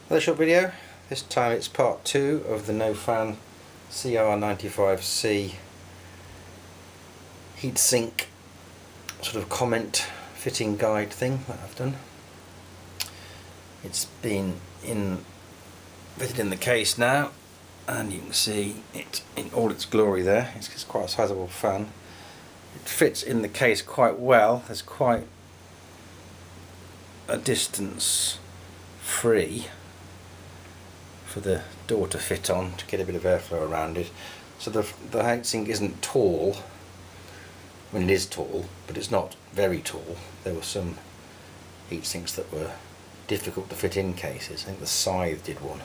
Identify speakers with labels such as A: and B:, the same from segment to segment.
A: Another short video. This time it's part 2 of the NOFAN CR-95C heatsink sort of comment fitting guide thing that I've done. It's been fitted in the case now, and you can see it in all its glory there. It's quite a sizable fan. It fits in the case quite well. There's quite a distance free for the door to fit on to get a bit of airflow around it. So the heatsink isn't tall. I mean, it is tall, but it's not very tall. There were some heatsinks that were difficult to fit in cases. I think the Scythe did one,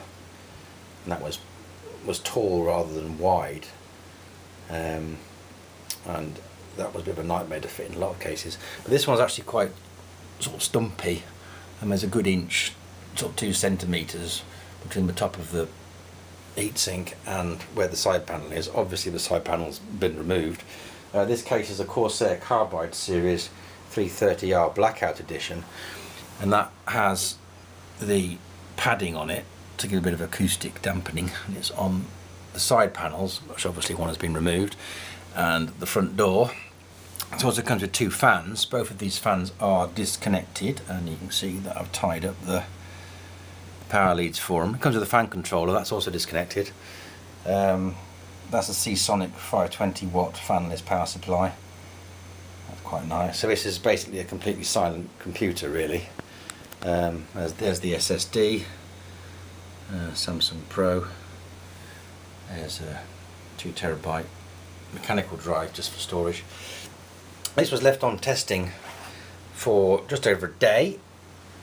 A: and that was tall rather than wide, and that was a bit of a nightmare to fit in a lot of cases. But this one's actually quite sort of stumpy, and there's a good inch, sort of 2 centimetres between the top of the heatsink and where the side panel is. Obviously the side panel's been removed. This case is a Corsair Carbide Series 330R Blackout Edition, and that has the padding on it to give a bit of acoustic dampening, and it's on the side panels, which obviously one has been removed, and the front door. It also comes with 2 fans. Both of these fans are disconnected, and you can see that I've tied up the power leads for them. It comes with a fan controller, that's also disconnected. That's a Seasonic 520 watt fanless power supply. That's quite nice. So this is basically a completely silent computer, really. There's the SSD, Samsung Pro. There's a 2 terabyte mechanical drive just for storage. This was left on testing for just over a day,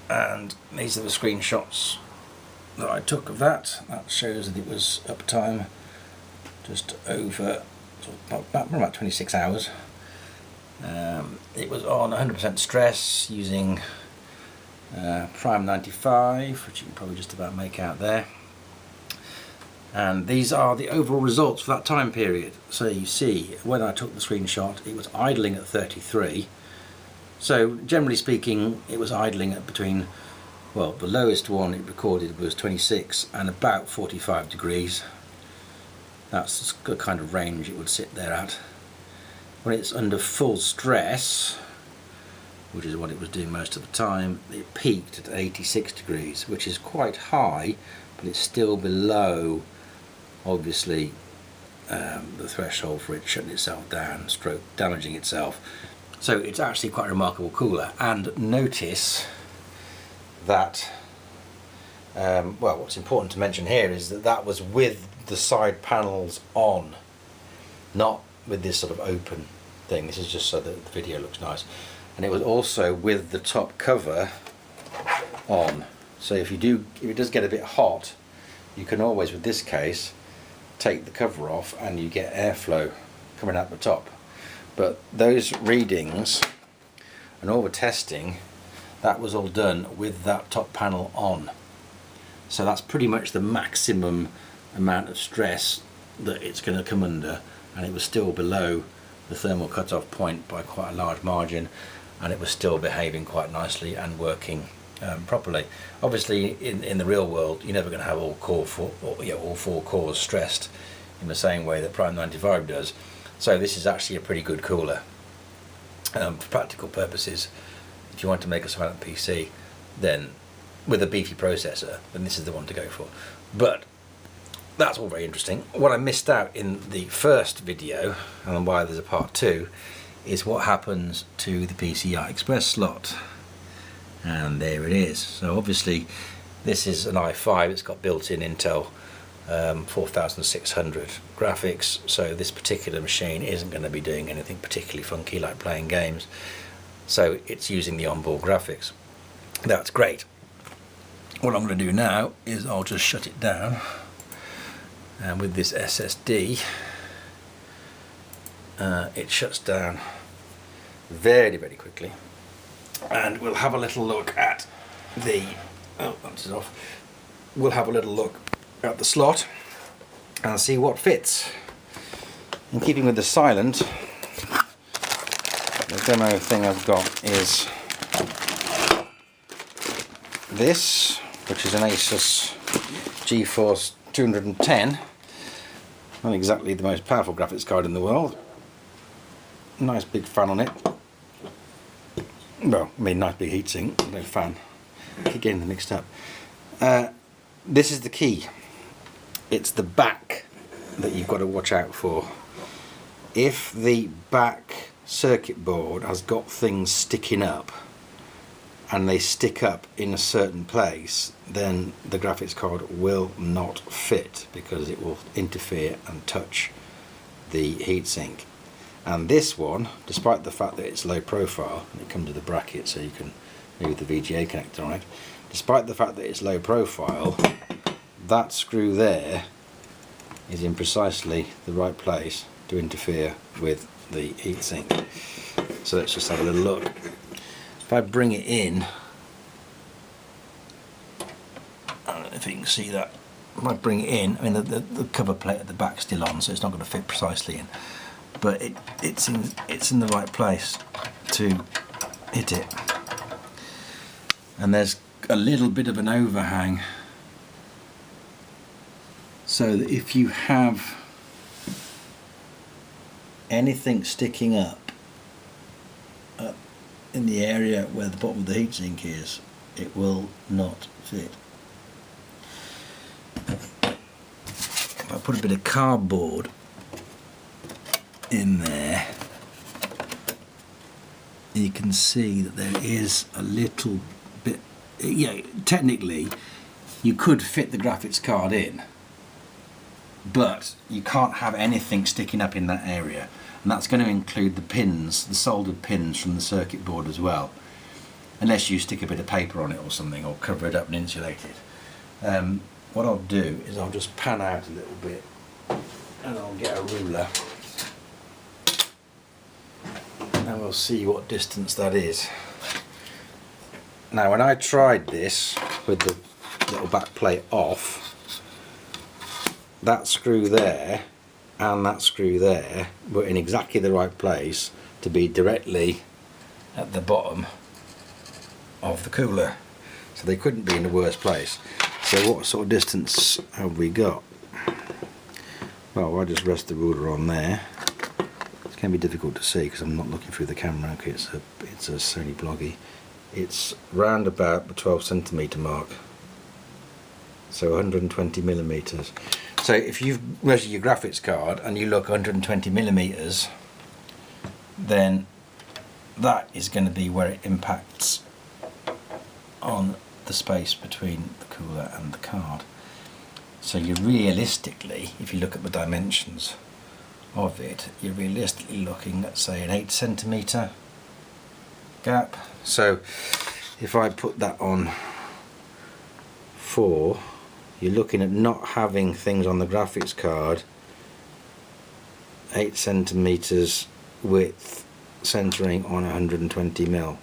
A: and these are the screenshots that I took of that. That shows that it was uptime just over about 26 hours. It was on 100% stress using Prime 95, which you can probably just about make out there. And these are the overall results for that time period. So you see, when I took the screenshot, it was idling at 33. So generally speaking, it was idling at between, well, the lowest one it recorded was 26 and about 45 degrees. That's the kind of range it would sit there at. When it's under full stress, which is what it was doing most of the time, it peaked at 86 degrees, which is quite high, but it's still below, obviously, the threshold for it shutting itself down, stroke damaging itself. So it's actually quite a remarkable cooler. And notice that, well, what's important to mention here is that that was with the side panels on, not with this sort of open thing. This is just so that the video looks nice. And it was also with the top cover on. So if it does get a bit hot, you can always, with this case, take the cover off and you get airflow coming out the top. But those readings and all the testing, that was all done with that top panel on. So that's pretty much the maximum amount of stress that it's going to come under, and it was still below the thermal cutoff point by quite a large margin, and it was still behaving quite nicely and working properly. Obviously in the real world you're never going to have all 4 cores stressed in the same way that Prime 95 does. So this is actually a pretty good cooler for practical purposes. If you want to make a silent PC, then with a beefy processor, then this is the one to go for. But that's all very interesting. What I missed out in the first video, and why there's a part 2, is what happens to the PCI Express slot. And there it is. So obviously this is an i5, it's got built-in Intel 4600 graphics, so this particular machine isn't going to be doing anything particularly funky like playing games. So it's using the onboard graphics. That's great. What I'm going to do now is I'll just shut it down, and with this SSD it shuts down very quickly, and we'll have a little look at the that's off. We'll have a little look at the slot and see what fits. In keeping with the silent, the demo thing I've got is this which is an Asus GeForce 210. Not exactly the most powerful graphics card in the world. Nice big fan on it. Well, I mean, nice big heatsink, no fan. Keep getting them mixed up. This is the key. It's the back that you've got to watch out for. If the back circuit board has got things sticking up and they stick up in a certain place, then the graphics card will not fit because it will interfere and touch the heatsink. And this one, despite the fact that it's low profile, and it comes with a bracket so you can move the VGA connector on it, despite the fact that it's low profile, that screw there is in precisely the right place to interfere with the heatsink. So let's just have a little look. If I bring it in, I don't know if you can see that. If I bring it in, I mean the cover plate at the back's still on, so it's not going to fit precisely in. But it's in the right place to hit it. And there's a little bit of an overhang, so that if you have anything sticking up in the area where the bottom of the heatsink is, it will not fit. If I put a bit of cardboard in there, you can see that there is a little bit, technically you could fit the graphics card in, but you can't have anything sticking up in that area, and that's going to include the pins, the soldered pins from the circuit board as well, unless you stick a bit of paper on it or something, or cover it up and insulate it. What I'll do is I'll just pan out a little bit and I'll get a ruler and we'll see what distance that is. Now, when I tried this with the little back plate off, that screw there and that screw there were in exactly the right place to be directly at the bottom of the cooler, so they couldn't be in the worst place. So what sort of distance have we got? Well, I'll just rest the ruler on there. It can be difficult to see because I'm not looking through the camera. Okay, it's a Sony Bloggy. It's round about the 12 centimetre mark, so 120 millimeters. So if you measure your graphics card and you look 120 millimeters, then that is going to be where it impacts on the space between the cooler and the card. So you realistically, if you look at the dimensions of it, you're realistically looking at, say, an 8 centimetre gap. So if I put that on 4, you're looking at not having things on the graphics card 8 centimetres width centering on 120 mil.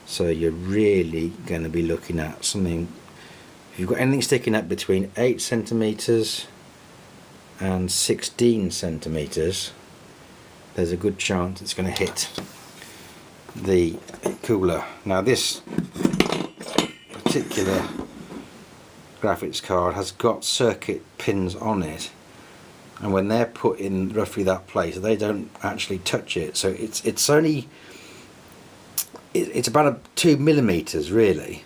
A: So you're really going to be looking at something, if you've got anything sticking up between 8 centimetres and 16 centimetres, there's a good chance it's going to hit the cooler. Now, this particular graphics card has got circuit pins on it, and when they're put in roughly that place, they don't actually touch it. So it's only, it's about 2 millimeters really.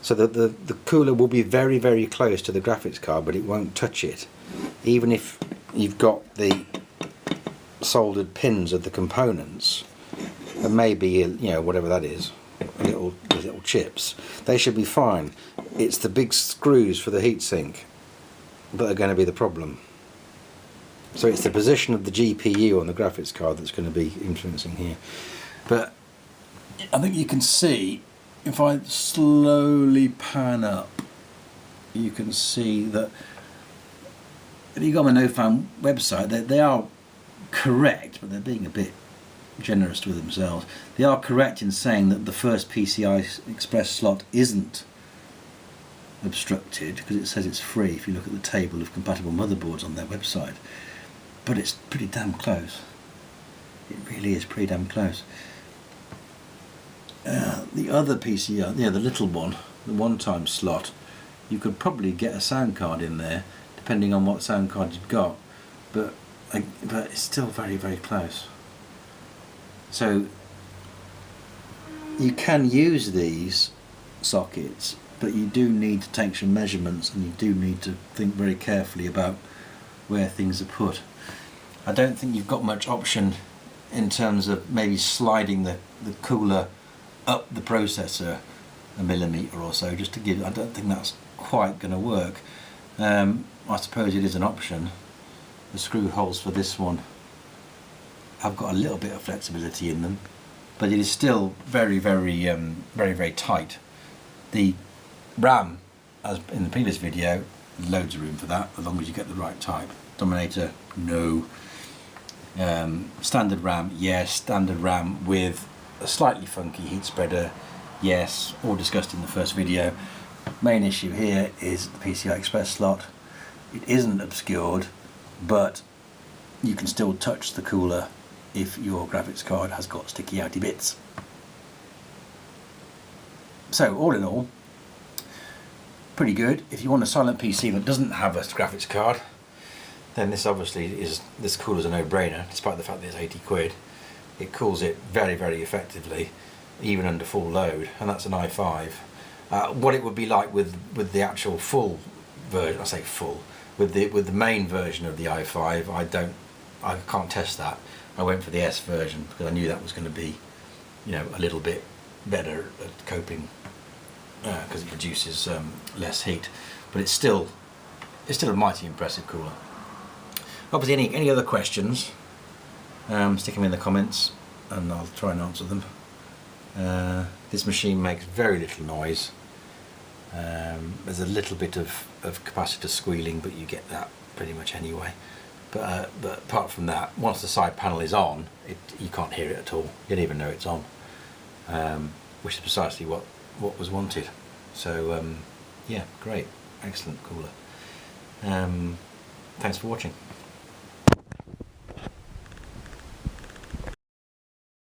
A: So the cooler will be very, very close to the graphics card, but it won't touch it, even if you've got the soldered pins of the components. There may be, whatever that is, little chips. They should be fine. It's the big screws for the heatsink that are going to be the problem. So it's the position of the GPU on the graphics card that's going to be influencing here. But I think you can see, if I slowly pan up, you can see that if you go on the NOFAN website, they are correct, but they're being a bit generous with themselves. They are correct in saying that the first PCI Express slot isn't obstructed, because it says it's free if you look at the table of compatible motherboards on their website, but it's pretty damn close. It really is pretty damn close. The other PCI, the little one, the one-time slot, you could probably get a sound card in there, depending on what sound card you've got, but it's still very, very close. So you can use these sockets, but you do need to take some measurements, and you do need to think very carefully about where things are put. I don't think you've got much option in terms of maybe sliding the cooler up the processor a millimetre or so, just to give. I don't think that's quite going to work. I suppose it is an option. The screw holes for this one have got a little bit of flexibility in them, but it is still very, very, very, very tight. The RAM, as in the previous video, loads of room for that, as long as you get the right type. Dominator, no. Standard RAM, yes. Standard RAM with a slightly funky heat spreader, yes. All discussed in the first video. Main issue here is the PCI Express slot. It isn't obscured, but you can still touch the cooler if your graphics card has got sticky outy bits. So all in all, pretty good. If you want a silent PC that doesn't have a graphics card, then this cooler's a no-brainer, despite the fact that it's 80 quid. It cools it very, very effectively, even under full load, and that's an i5. What it would be like with the actual full version, I say full, with the main version of the i5, I can't test that. I went for the S version because I knew that was going to be, you know, a little bit better at coping, because it produces less heat. But it's still a mighty impressive cooler. Obviously, any other questions, stick them in the comments and I'll try and answer them. This machine makes very little noise. There's a little bit of capacitor squealing, but you get that pretty much anyway. But apart from that, once the side panel is on, you can't hear it at all. You don't even know it's on, which is precisely what was wanted. So yeah, great, excellent cooler. Thanks for watching.